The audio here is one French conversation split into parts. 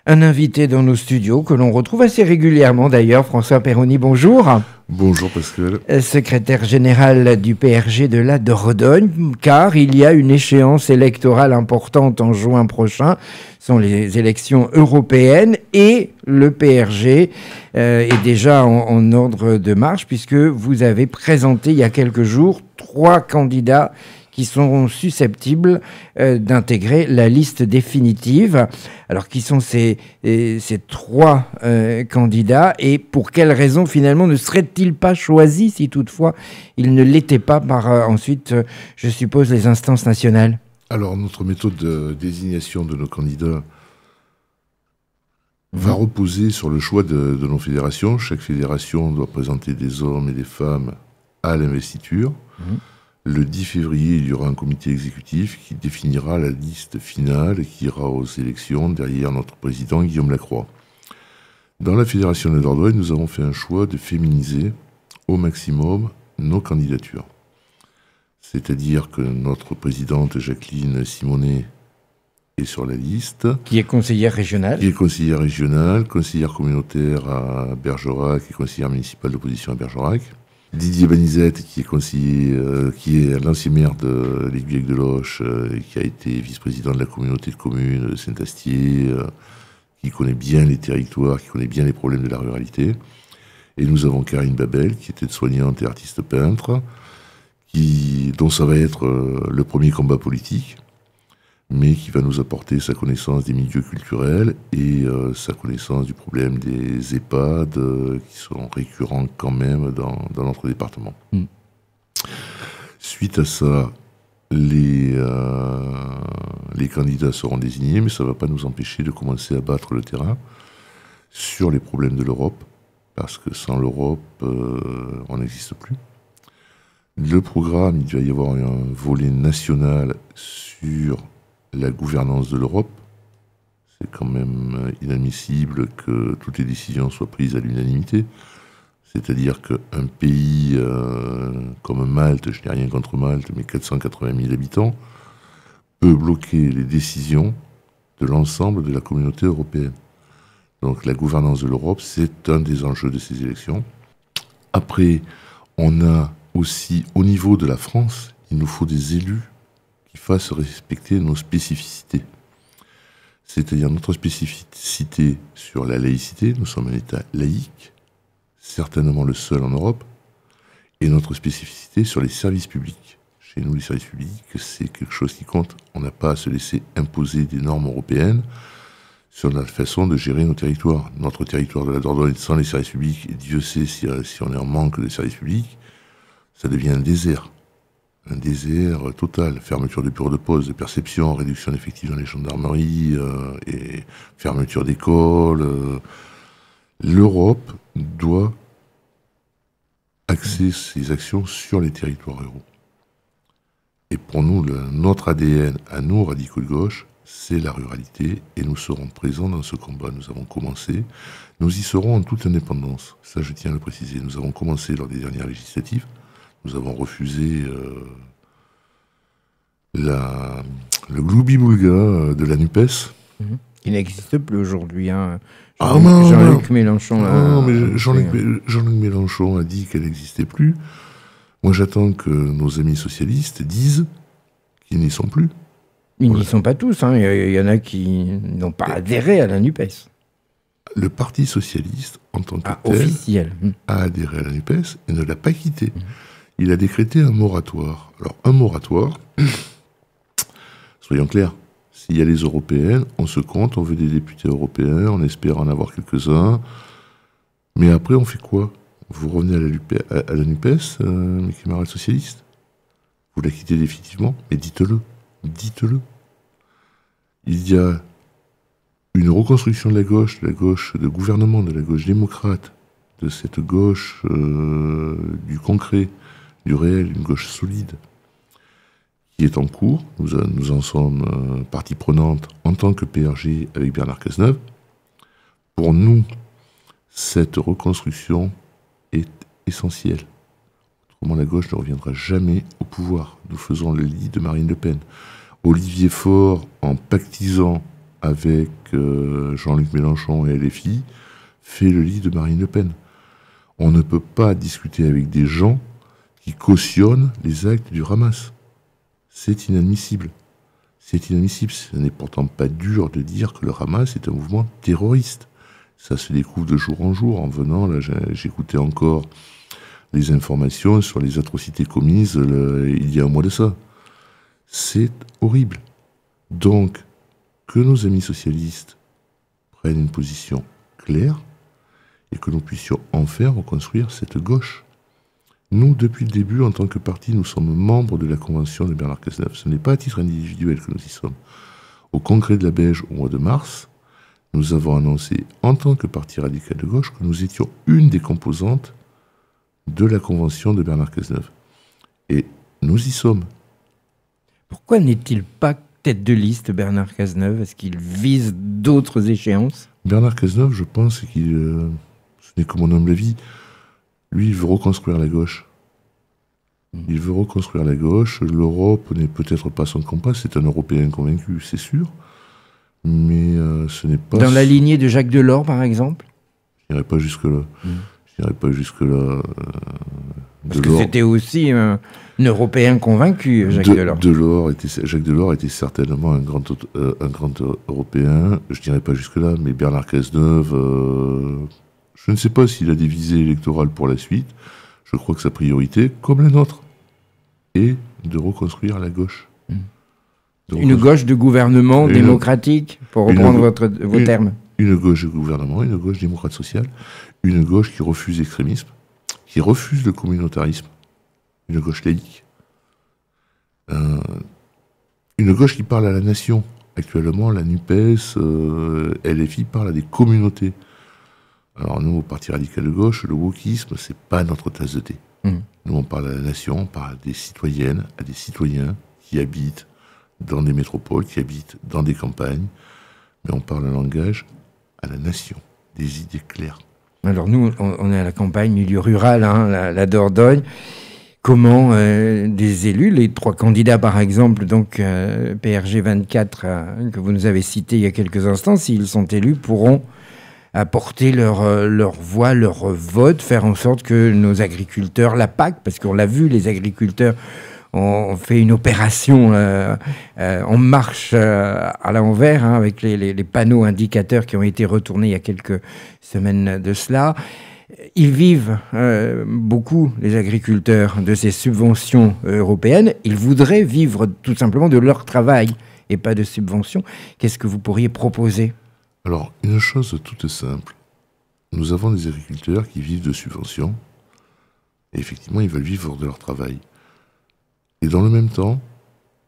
Un invité dans nos studios que l'on retrouve assez régulièrement d'ailleurs, François Perroni, bonjour. Bonjour Pascal. Secrétaire général du PRG de la Dordogne, car il y a une échéance électorale importante en juin prochain. Ce sont les élections européennes et le PRG est déjà en ordre de marche puisque vous avez présenté il y a quelques jours 3 candidats qui sont susceptibles d'intégrer la liste définitive. Alors, qui sont ces 3 candidats et pour quelles raisons, finalement, ne seraient-ils pas choisis si toutefois ils ne l'étaient pas par ensuite, je suppose, les instances nationales? Alors, notre méthode de désignation de nos candidats va reposer sur le choix de nos fédérations. Chaque fédération doit présenter des hommes et des femmes à l'investiture. Le 10 février, il y aura un comité exécutif qui définira la liste finale et qui ira aux élections derrière notre président Guillaume Lacroix. Dans la Fédération de Dordogne, nous avons fait un choix de féminiser au maximum nos candidatures. C'est-à-dire que notre présidente Jacqueline Simonet est sur la liste. Qui est conseillère régionale. Qui est conseillère régionale, conseillère communautaire à Bergerac et conseillère municipale d'opposition à Bergerac. Didier Banizette, qui est conseiller, qui est l'ancien maire de l'Aiguillec de Loche, qui a été vice-président de la communauté de communes de Saint-Astier, qui connaît bien les territoires, qui connaît bien les problèmes de la ruralité. Et nous avons Karine Babel, qui était soignante et artiste peintre, dont ça va être le premier combat politique, mais qui va nous apporter sa connaissance des milieux culturels et sa connaissance du problème des EHPAD qui sont récurrents quand même dans notre département. Suite à ça, les candidats seront désignés, mais ça ne va pas nous empêcher de commencer à battre le terrain sur les problèmes de l'Europe, parce que sans l'Europe, on n'existe plus. Le programme, il va y avoir un volet national sur la gouvernance de l'Europe. C'est quand même inadmissible que toutes les décisions soient prises à l'unanimité. C'est-à-dire qu'un pays comme Malte, je n'ai rien contre Malte, mais 480 000 habitants, peut bloquer les décisions de l'ensemble de la communauté européenne. Donc la gouvernance de l'Europe, c'est un des enjeux de ces élections. Après, on a aussi, au niveau de la France, il nous faut des élus qui fassent respecter nos spécificités. C'est-à-dire notre spécificité sur la laïcité, nous sommes un État laïque, certainement le seul en Europe, et notre spécificité sur les services publics. Chez nous, les services publics, c'est quelque chose qui compte. On n'a pas à se laisser imposer des normes européennes sur la façon de gérer nos territoires. Notre territoire de la Dordogne, sans les services publics, et Dieu sait si on est en manque de services publics, ça devient un désert. Un désert total, fermeture de bureaux de poste, de perception, réduction d'effectifs dans les gendarmeries, et fermeture d'écoles. L'Europe doit axer ses actions sur les territoires ruraux. Et pour nous, notre ADN, à nous, radicaux de gauche, c'est la ruralité, et nous serons présents dans ce combat. Nous avons commencé, nous y serons en toute indépendance. Ça, je tiens à le préciser. Nous avons commencé lors des dernières législatives. Nous avons refusé le gloubi-boulga de la NUPES. Il n'existe plus aujourd'hui. Hein. Non, Jean-Luc Mélenchon. Non, mais Jean-Luc Mélenchon a dit qu'elle n'existait plus. Moi, j'attends que nos amis socialistes disent qu'ils n'y sont plus. Ils n'y sont pas tous. Hein. Il y en a qui n'ont pas adhéré à la NUPES. Le Parti socialiste, en tant que tel, officiel, a adhéré à la NUPES et ne l'a pas quitté. Il a décrété un moratoire. Alors, un moratoire, soyons clairs, s'il y a les européennes, on se compte, on veut des députés européens, on espère en avoir quelques-uns, mais après, on fait quoi? Vous revenez à la NUPES, mes camarades socialistes? Vous la quittez définitivement? Mais dites-le, dites-le. Il y a une reconstruction de la gauche de gouvernement, de la gauche démocrate, de cette gauche du concret, du réel, une gauche solide, qui est en cours. Nous en sommes partie prenante en tant que PRG avec Bernard Cazeneuve. Pour nous, cette reconstruction est essentielle. Autrement, la gauche ne reviendra jamais au pouvoir. Nous faisons le lit de Marine Le Pen. Olivier Faure, en pactisant avec Jean-Luc Mélenchon et LFI, fait le lit de Marine Le Pen. On ne peut pas discuter avec des gens qui cautionnent les actes du Hamas. C'est inadmissible. C'est inadmissible. Ce n'est pourtant pas dur de dire que le Hamas est un mouvement terroriste. Ça se découvre de jour en jour. En venant, là, j'écoutais encore les informations sur les atrocités commises il y a un mois de ça. C'est horrible. Donc, que nos amis socialistes prennent une position claire et que nous puissions enfin reconstruire cette gauche. Nous, depuis le début, en tant que parti, nous sommes membres de la Convention de Bernard Cazeneuve. Ce n'est pas à titre individuel que nous y sommes. Au congrès de la Beige, au mois de mars, nous avons annoncé, en tant que parti radical de gauche, que nous étions une des composantes de la Convention de Bernard Cazeneuve. Et nous y sommes. Pourquoi n'est-il pas tête de liste, Bernard Cazeneuve? Est-ce qu'il vise d'autres échéances? Bernard Cazeneuve, je pense qu'il... ce n'est que mon humble avis. Lui, il veut reconstruire la gauche. Il veut reconstruire la gauche. L'Europe n'est peut-être pas son compas. C'est un Européen convaincu, c'est sûr. Mais ce n'est pas... Dans la lignée de Jacques Delors, par exemple? Je n'irai pas jusque-là. Je n'irai pas jusque-là. Parce que c'était aussi un Européen convaincu, Jacques Delors. Jacques Delors était certainement un grand Européen. Je n'irai pas jusque-là. Mais Bernard Cazeneuve... je ne sais pas s'il a des visées électorales pour la suite. Je crois que sa priorité, comme la nôtre, est de reconstruire la gauche. Une gauche de gouvernement démocratique, pour reprendre vos termes. Une gauche de gouvernement, une gauche démocrate sociale, une gauche qui refuse l'extrémisme, qui refuse le communautarisme, une gauche laïque, une gauche qui parle à la nation. Actuellement, la NUPES, LFI parle à des communautés. Alors nous, au Parti radical de gauche, le wokisme, c'est pas notre tasse de thé. Nous, on parle à la nation, on parle à des citoyennes, à des citoyens qui habitent dans des métropoles, qui habitent dans des campagnes, mais on parle un langage à la nation, des idées claires. Alors nous, on est à la campagne, milieu rural, hein, la Dordogne. Comment des élus, les 3 candidats par exemple, donc PRG 24, que vous nous avez cités il y a quelques instants, s'ils sont élus, pourront apporter leur voix, leur vote, faire en sorte que nos agriculteurs, la PAC, parce qu'on l'a vu, les agriculteurs ont fait une opération en marche à l'envers, hein, avec les panneaux indicateurs qui ont été retournés il y a quelques semaines de cela. Ils vivent beaucoup, les agriculteurs, de ces subventions européennes. Ils voudraient vivre tout simplement de leur travail et pas de subventions. Qu'est-ce que vous pourriez proposer ? Alors, une chose toute simple. Nous avons des agriculteurs qui vivent de subventions. Et effectivement, ils veulent vivre de leur travail. Et dans le même temps,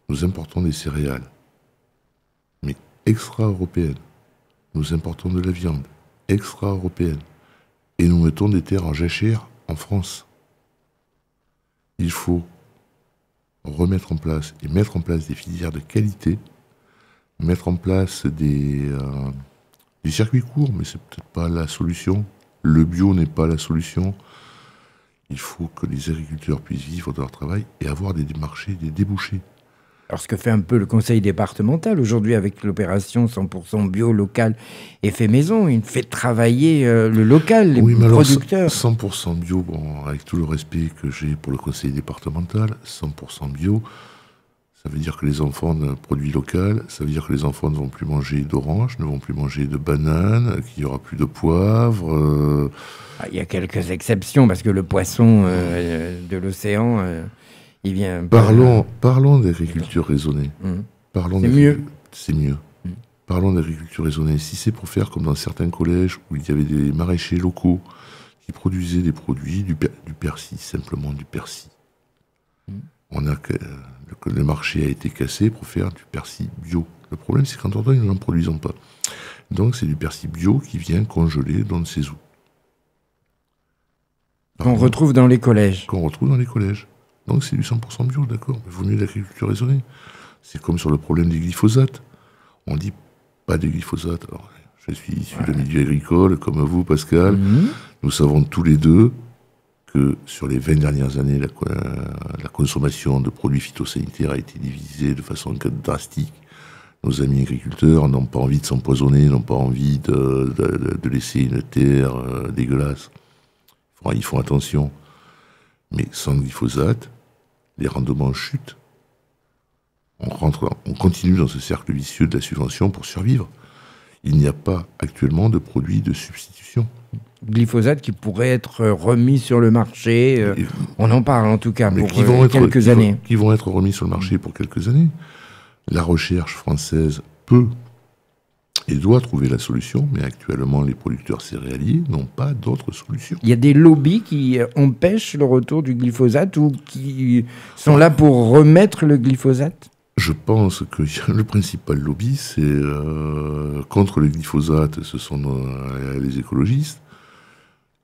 nous importons des céréales. Mais extra-européennes. Nous importons de la viande. Extra-européenne. Et nous mettons des terres en jachère en France. Il faut remettre en place et mettre en place des filières de qualité, mettre en place des circuits courts, mais c'est peut-être pas la solution. Le bio n'est pas la solution. Il faut que les agriculteurs puissent vivre de leur travail et avoir des marchés, des débouchés. Alors ce que fait un peu le conseil départemental aujourd'hui avec l'opération 100% bio, local et fait maison, il fait travailler le local, les producteurs. 100% bio, bon, avec tout le respect que j'ai pour le conseil départemental, 100% bio, ça veut dire que les enfants d'un produit local, ça veut dire que les enfants ne vont plus manger d'oranges, ne vont plus manger de bananes, qu'il n'y aura plus de poivre. Il y a quelques exceptions parce que le poisson de l'océan... il vient parlons d'agriculture raisonnée. C'est mieux. C'est mieux. Parlons d'agriculture raisonnée. Si c'est pour faire comme dans certains collèges où il y avait des maraîchers locaux qui produisaient des produits, du persil, simplement du persil. Le marché a été cassé pour faire du persil bio. Le problème, c'est qu'en Dordogne, nous n'en produisons pas. Donc, c'est du persil bio qui vient congeler dans ne sait où. Qu'on retrouve dans les collèges. Donc c'est du 100% bio, d'accord, mais il vaut mieux l'agriculture raisonnée. C'est comme sur le problème des glyphosates. On dit pas de glyphosate. Alors, je suis issu de milieu agricole, comme vous, Pascal. Nous savons tous les deux que sur les 20 dernières années, la consommation de produits phytosanitaires a été divisée de façon drastique. Nos amis agriculteurs n'ont pas envie de s'empoisonner, n'ont pas envie de laisser une terre dégueulasse. Ils font attention. Mais sans glyphosate, les rendements chutent. On continue dans ce cercle vicieux de la subvention pour survivre. Il n'y a pas actuellement de produits de substitution. Glyphosate qui pourrait être remis sur le marché, on en parle en tout cas pour quelques années. Qui vont être remis sur le marché pour quelques années. La recherche française peut et doit trouver la solution, mais actuellement les producteurs céréaliers n'ont pas d'autre solution. Il y a des lobbies qui empêchent le retour du glyphosate ou qui sont là pour remettre le glyphosate ? Je pense que le principal lobby, c'est contre le glyphosate, ce sont les écologistes.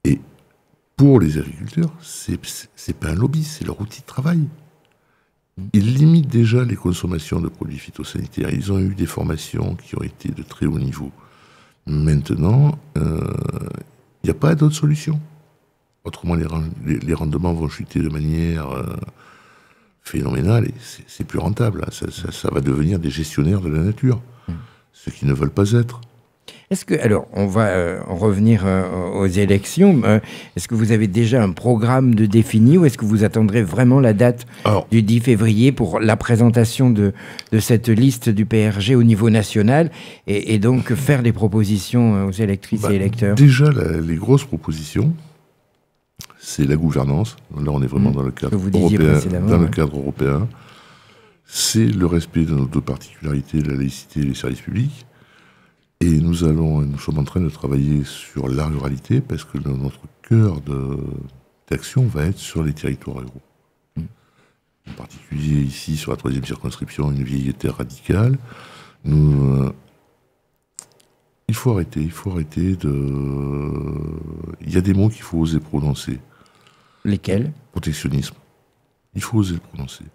Et pour les agriculteurs, c'est pas un lobby, c'est leur outil de travail. Ils limitent déjà les consommations de produits phytosanitaires. Ils ont eu des formations qui ont été de très haut niveau. Maintenant, il n'y a pas d'autre solution. Autrement, les rendements vont chuter de manière phénoménale et c'est plus rentable. Ça va devenir des gestionnaires de la nature, ceux qui ne veulent pas être. Est-ce que, alors, on va en revenir aux élections. Est-ce que vous avez déjà un programme de défini ou est-ce que vous attendrez vraiment la date du 10 février pour la présentation de cette liste du PRG au niveau national et donc faire des propositions aux électrices et électeurs ? Déjà, les grosses propositions, c'est la gouvernance. Là, on est vraiment dans le cadre européen. C'est le respect de nos deux particularités, la laïcité et les services publics. Et nous sommes en train de travailler sur la ruralité parce que notre cœur d'action va être sur les territoires ruraux. En particulier ici, sur la 3e circonscription, une vieille terre radicale. Il faut arrêter Il y a des mots qu'il faut oser prononcer. Lesquels ? Protectionnisme. Il faut oser le prononcer.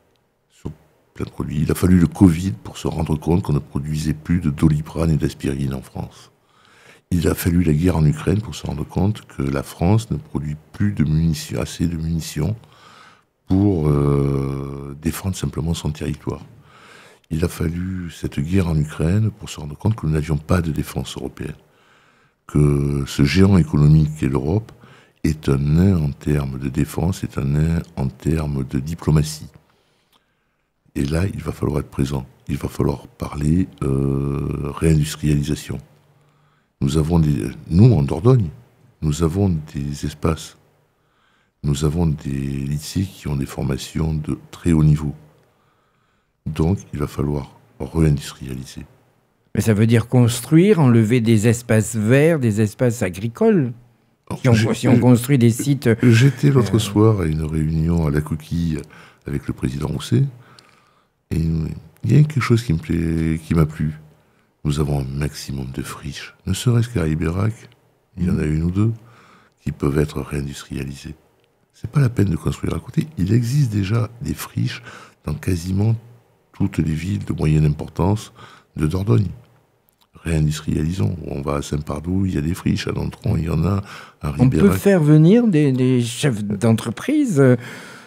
Plein de produits. Il a fallu le Covid pour se rendre compte qu'on ne produisait plus de Doliprane et d'aspirine en France. Il a fallu la guerre en Ukraine pour se rendre compte que la France ne produit plus assez de munitions pour défendre simplement son territoire. Il a fallu cette guerre en Ukraine pour se rendre compte que nous n'avions pas de défense européenne. Que ce géant économique qu'est l'Europe est un nain en termes de défense, est un nain en termes de diplomatie. Et là, il va falloir être présent. Il va falloir parler réindustrialisation. Nous, en Dordogne, nous avons des espaces. Nous avons des lycées qui ont des formations de très haut niveau. Donc, il va falloir réindustrialiser. Mais ça veut dire construire, enlever des espaces verts, des espaces agricoles. Si on construit des sites... J'étais l'autre soir à une réunion à La Coquille avec le président Rousset. Et il y a quelque chose qui m'a plu. Nous avons un maximum de friches. Ne serait-ce qu'à Ibérac, il y en a une ou deux qui peuvent être réindustrialisées. C'est pas la peine de construire à côté. Il existe déjà des friches dans quasiment toutes les villes de moyenne importance de Dordogne. Réindustrialisons. On va à Saint-Pardoux, il y a des friches. À Nontron, il y en a. À Ribérac. On peut faire venir des chefs d'entreprise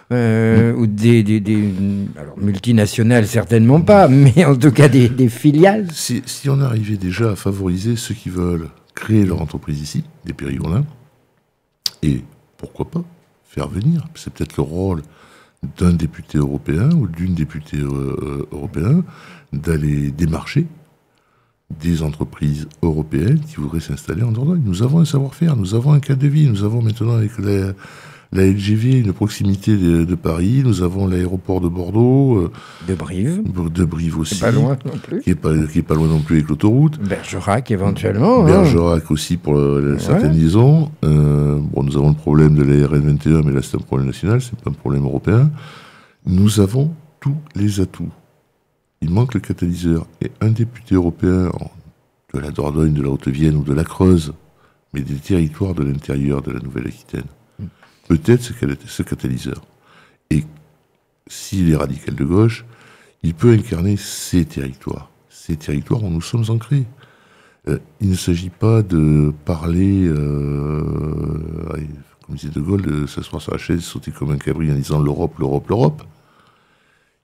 ou alors multinationales certainement pas, mais en tout cas des filiales. Si on arrivait déjà à favoriser ceux qui veulent créer leur entreprise ici, des Périgordins, et pourquoi pas faire venir, c'est peut-être le rôle d'un député européen ou d'une députée européenne d'aller démarcher des entreprises européennes qui voudraient s'installer en Dordogne. Nous avons un savoir-faire, nous avons un cadre de vie, nous avons maintenant avec la LGV, une proximité de Paris, nous avons l'aéroport de Bordeaux. De Brive. De Brive aussi. C'est pas loin non plus. Qui est pas loin non plus avec l'autoroute. Bergerac éventuellement. Bergerac aussi pour certaines liaisons. Nous avons le problème de la RN 21, mais là c'est un problème national, c'est pas un problème européen. Nous avons tous les atouts. Il manque le catalyseur. Et un député européen de la Dordogne, de la Haute-Vienne ou de la Creuse, mais des territoires de l'intérieur de la Nouvelle-Aquitaine, peut-être ce catalyseur. Et s'il est radical de gauche, il peut incarner ces territoires où nous sommes ancrés. Il ne s'agit pas de parler, comme disait De Gaulle, de s'asseoir sur la chaise, sauter comme un cabri en disant l'Europe, l'Europe, l'Europe.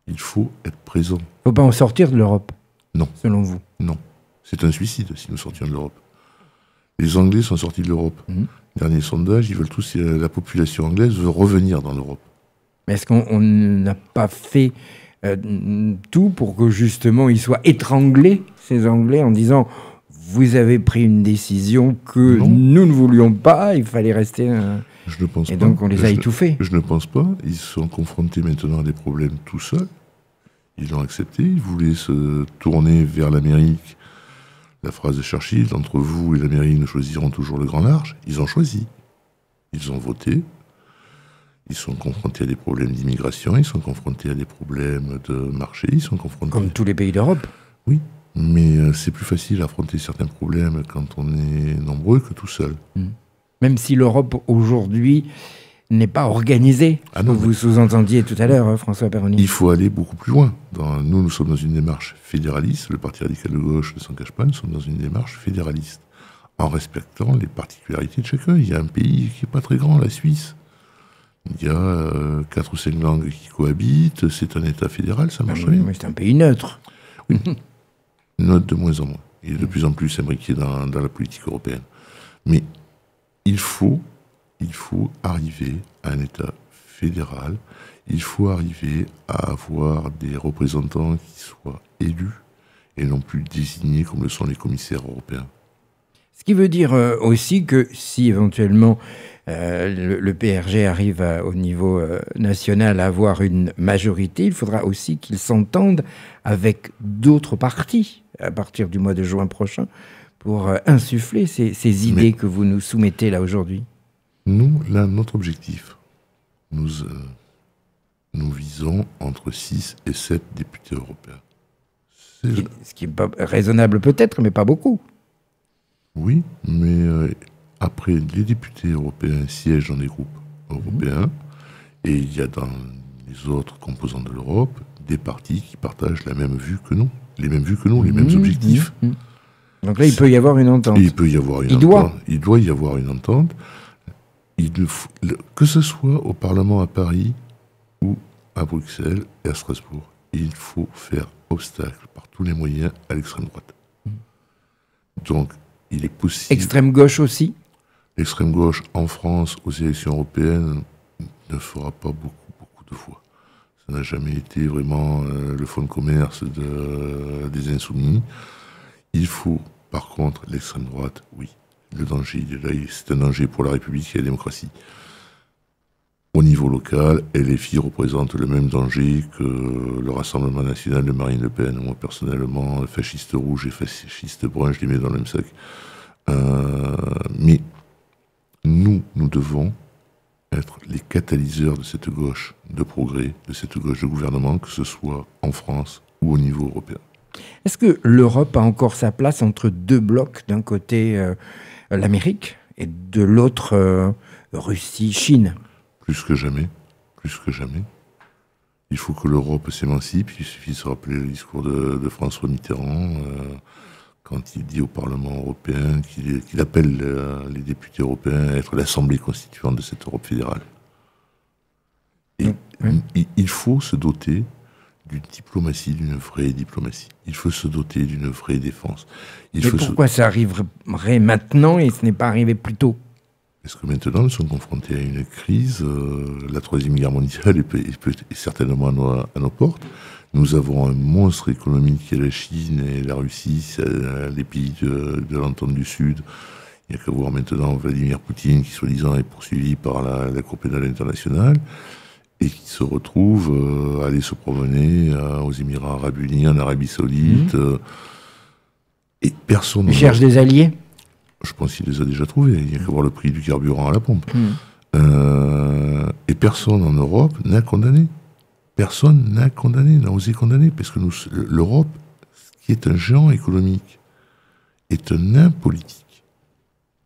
Il faut être présent. Il ne faut pas en sortir de l'Europe. Non. selon vous? Non. C'est un suicide si nous sortions de l'Europe. Les Anglais sont sortis de l'Europe. Dernier sondage, ils veulent tous, la population anglaise veut revenir dans l'Europe. Mais est-ce qu'on n'a pas fait tout pour que justement ils soient étranglés, ces Anglais, en disant vous avez pris une décision que Non. nous ne voulions pas, il fallait rester... Je ne pense Et pas. donc on les a étouffés. Je ne pense pas. Ils sont confrontés maintenant à des problèmes tout seuls. Ils l'ont accepté. Ils voulaient se tourner vers l'Amérique. La phrase de Churchill, entre vous et l'Amérique, nous choisirons toujours le grand large. Ils ont choisi. Ils ont voté. Ils sont confrontés à des problèmes d'immigration. Ils sont confrontés à des problèmes de marché. Ils sont confrontés... Comme tous les pays d'Europe. Oui, mais c'est plus facile à affronter certains problèmes quand on est nombreux que tout seul. Même si l'Europe aujourd'hui n'est pas organisée, Ah non, que vous sous-entendiez tout à l'heure, François Perroni. Il faut aller beaucoup plus loin. Nous sommes dans une démarche fédéraliste. Le Parti radical de gauche ne s'en cache pas. Nous sommes dans une démarche fédéraliste, en respectant les particularités de chacun. Il y a un pays qui n'est pas très grand, la Suisse. Il y a 4 ou 5 langues qui cohabitent. C'est un État fédéral, ça marche bien. Mais c'est un pays neutre. Oui, note de moins en moins. Il est de plus en plus imbriqué dans la politique européenne. Mais il faut arriver à un État fédéral. Il faut arriver à avoir des représentants qui soient élus et non plus désignés comme le sont les commissaires européens. Ce qui veut dire aussi que si éventuellement le PRG arrive au niveau national à avoir une majorité, il faudra aussi qu'il s'entende avec d'autres partis à partir du mois de juin prochain pour insuffler ces idées que vous nous soumettez là aujourd'hui. Nous, là, notre objectif, nous visons entre 6 et 7 députés européens. Ce qui est pas raisonnable peut-être, mais pas beaucoup. Oui, mais après, les députés européens siègent dans des groupes européens, et il y a dans les autres composants de l'Europe des partis qui partagent la même vue que nous, les mêmes vues que nous, les mêmes objectifs. Donc là, il peut y avoir une entente. Et il peut y avoir une entente. Il doit y avoir une entente. Que ce soit au Parlement à Paris ou à Bruxelles et à Strasbourg, il faut faire obstacle par tous les moyens à l'extrême droite. Donc, il est possible... Extrême gauche aussi? L'extrême gauche en France aux élections européennes ne fera pas beaucoup de voix. Ça n'a jamais été vraiment le fonds de commerce des insoumis. Il faut, par contre, l'extrême droite, oui. Le danger, il est là, c'est un danger pour la République et la démocratie. Au niveau local, LFI représente le même danger que le Rassemblement national de Marine Le Pen. Moi, personnellement, fasciste rouge et fasciste brun, je les mets dans le même sac. Mais nous devons être les catalyseurs de cette gauche de progrès, de cette gauche de gouvernement, que ce soit en France ou au niveau européen. Est-ce que l'Europe a encore sa place entre deux blocs, d'un côté l'Amérique et de l'autre Russie, Chine? Plus que jamais. Il faut que l'Europe s'émancipe. Il suffit de se rappeler le discours de François Mitterrand quand il dit au Parlement européen qu'il appelle les députés européens à être l'assemblée constituante de cette Europe fédérale. Et il faut se doter d'une diplomatie, d'une vraie diplomatie. Il faut se doter d'une vraie défense. Mais pourquoi ça arriverait maintenant et ce n'est pas arrivé plus tôt? Parce que maintenant, nous sommes confrontés à une crise. La Troisième Guerre mondiale est certainement à nos portes. Nous avons un monstre économique qui est la Chine et la Russie, les pays de l'entente du Sud. Il n'y a qu'à voir maintenant Vladimir Poutine, qui soi-disant est poursuivi par la Cour pénale internationale, et qui se retrouve à aller se promener aux Émirats arabes unis, en Arabie saoudite. Et personne... Il cherche des alliés? Je pense qu'il les a déjà trouvés. Il n'y a qu'à voir le prix du carburant à la pompe. Et personne en Europe n'a condamné. Personne n'a osé condamner, parce que l'Europe, qui est un géant économique, est un nain politique.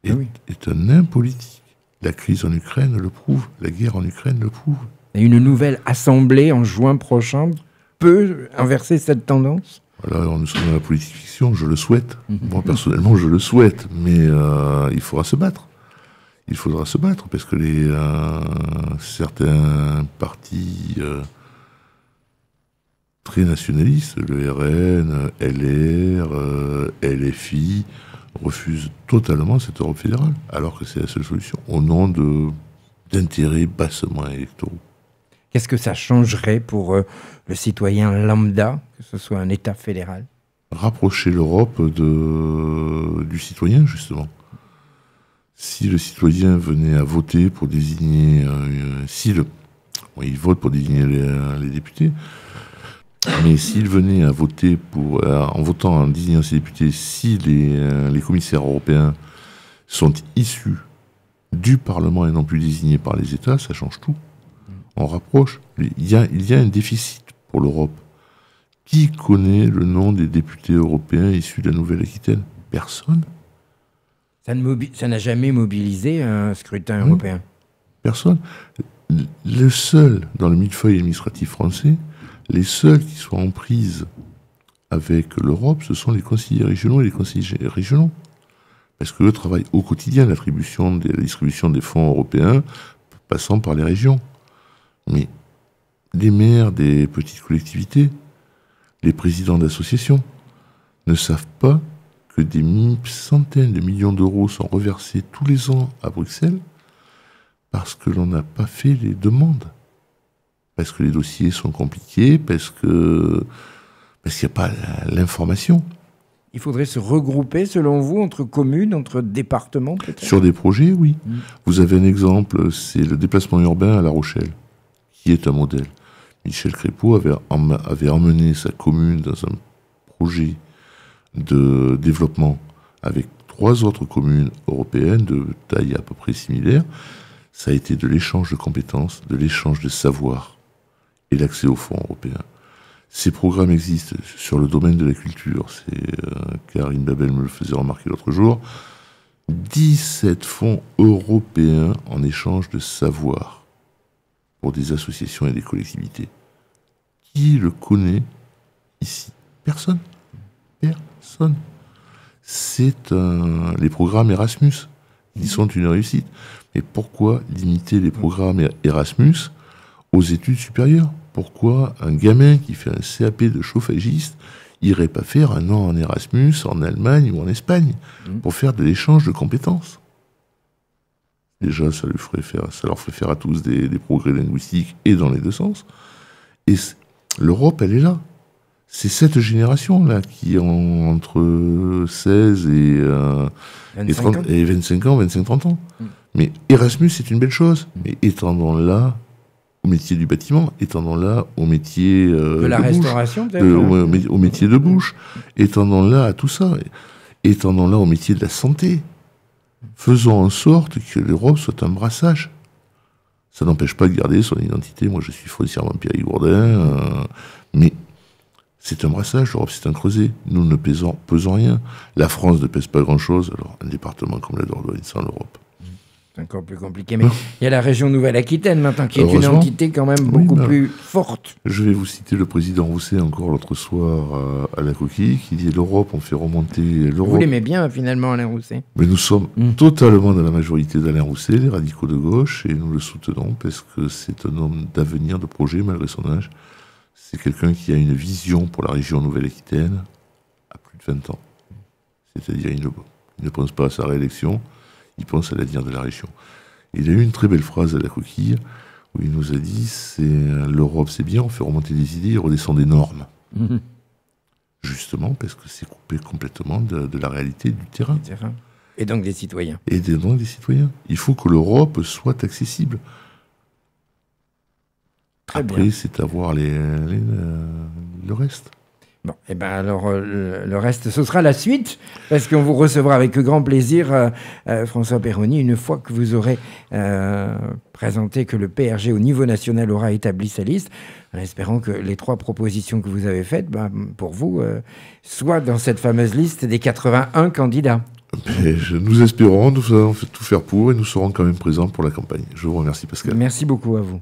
Est un nain politique. La crise en Ukraine le prouve, la guerre en Ukraine le prouve. Et une nouvelle assemblée en juin prochain peut inverser cette tendance? Voilà, alors nous sommes dans la politique fiction, je le souhaite. Moi, personnellement, je le souhaite, mais il faudra se battre. Il faudra se battre, parce que certains partis très nationalistes, le RN, LR, LFI, refusent totalement cette Europe fédérale, alors que c'est la seule solution, au nom d'intérêts bassement électoraux. Qu'est-ce que ça changerait pour le citoyen lambda, que ce soit un État fédéral? Rapprocher l'Europe du citoyen, justement. Si le citoyen venait à voter pour désigner... il vote pour désigner les députés, mais s'il venait à voter en votant, en désignant ses députés, si les commissaires européens sont issus du Parlement et non plus désignés par les États, ça change tout. On rapproche. Il y a un déficit pour l'Europe. Qui connaît le nom des députés européens issus de la Nouvelle-Aquitaine? Personne. Ça n'a jamais mobilisé un scrutin européen? Personne. Le seul, dans le millefeuille administratif français, les seuls qui sont en prise avec l'Europe, ce sont les conseillers régionaux et les conseillers régionaux. Parce qu'eux travaillent au quotidien la distribution des fonds européens passant par les régions. Mais les maires des petites collectivités, les présidents d'associations, ne savent pas que des centaines de millions d'euros sont reversés tous les ans à Bruxelles parce que l'on n'a pas fait les demandes. Parce que les dossiers sont compliqués, parce qu'il n'y a pas l'information. Il faudrait se regrouper, selon vous, entre communes, entre départements, peut-être? Sur des projets, oui. Vous avez un exemple, c'est le déplacement urbain à La Rochelle, qui est un modèle. Michel Crépeau avait emmené sa commune dans un projet de développement avec 3 autres communes européennes de taille à peu près similaire. Ça a été de l'échange de compétences, de l'échange de savoir et l'accès aux fonds européens. Ces programmes existent sur le domaine de la culture. Karine Babel me le faisait remarquer l'autre jour. 17 fonds européens en échange de savoir pour des associations et des collectivités. Qui le connaît ici? Personne. Personne. C'est les programmes Erasmus. Ils sont une réussite. Mais pourquoi limiter les programmes Erasmus aux études supérieures? Pourquoi un gamin qui fait un CAP de chauffagiste irait pas faire un an en Erasmus en Allemagne ou en Espagne pour faire de l'échange de compétences? Déjà, ça leur ferait faire à tous des progrès linguistiques et dans les deux sens. Et l'Europe, elle est là. C'est cette génération-là qui ont entre 16 et 25 ans, 25-30 ans. Mais Erasmus, c'est une belle chose. Mais étendons-la au métier du bâtiment, étendons-la au métier de la restauration, peut-être au métier de bouche, étendons-la à tout ça, étendons-la au métier de la santé. Faisons en sorte que l'Europe soit un brassage. Ça n'empêche pas de garder son identité. Moi, je suis foncièrement périgourdin, mais c'est un brassage. L'Europe, c'est un creuset. Nous ne pesons rien. La France ne pèse pas grand-chose. Alors, un département comme la Dordogne sans l'Europe. C'est encore plus compliqué. Mais il y a la région Nouvelle-Aquitaine maintenant, qui est une entité quand même beaucoup plus forte. Je vais vous citer le président Rousset encore l'autre soir à la Coquille, qui dit l'Europe, on fait remonter l'Europe. Vous l'aimez bien finalement, Alain Rousset? Mais nous sommes totalement dans la majorité d'Alain Rousset, les radicaux de gauche, et nous le soutenons parce que c'est un homme d'avenir, de projet, malgré son âge. C'est quelqu'un qui a une vision pour la région Nouvelle-Aquitaine à plus de 20 ans. C'est-à-dire, il ne pense pas à sa réélection, il pense à l'avenir de la région. Il a eu une très belle phrase à la Coquille où il nous a dit l'Europe c'est bien, on fait remonter des idées et redescend des normes. Justement parce que c'est coupé complètement de la réalité du terrain. Et donc des citoyens. Il faut que l'Europe soit accessible. Après, c'est à voir le reste. Bon, et bien alors le reste, ce sera la suite, parce qu'on vous recevra avec grand plaisir, François Perroni, une fois que vous aurez présenté que le PRG au niveau national aura établi sa liste, en espérant que les 3 propositions que vous avez faites, pour vous, soient dans cette fameuse liste des 81 candidats. Nous espérons, nous allons tout faire pour, et nous serons quand même présents pour la campagne. Je vous remercie, Pascal. Merci beaucoup à vous.